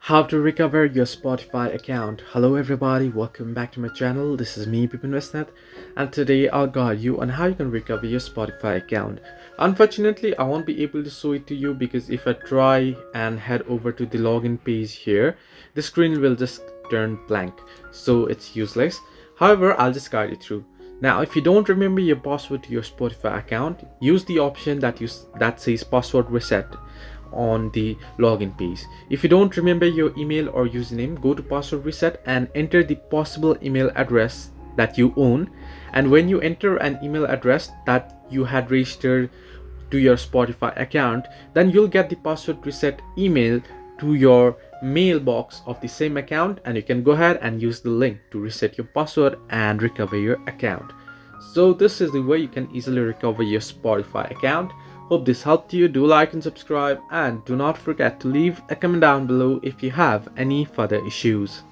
How to recover your Spotify account. Hello everybody, welcome back to my channel. This is me, Pipin Westnet, and today I'll guide you on how you can recover your Spotify account. Unfortunately, I won't be able to show it to you because if I try and head over to the login page here, the screen will just turn blank, so it's useless. However, I'll just guide you through. Now, if you don't remember your password to your Spotify account, use the option that says password reset on the login page. If you don't remember your email or username, go to password reset and enter the possible email address that you own. And when you enter an email address that you had registered to your Spotify account, then you'll get the password reset email to your mailbox of the same account, and you can go ahead and use the link to reset your password and recover your account. So this is the way you can easily recover your Spotify account. Hope this helped you. Do like and subscribe, and do not forget to leave a comment down below if you have any further issues.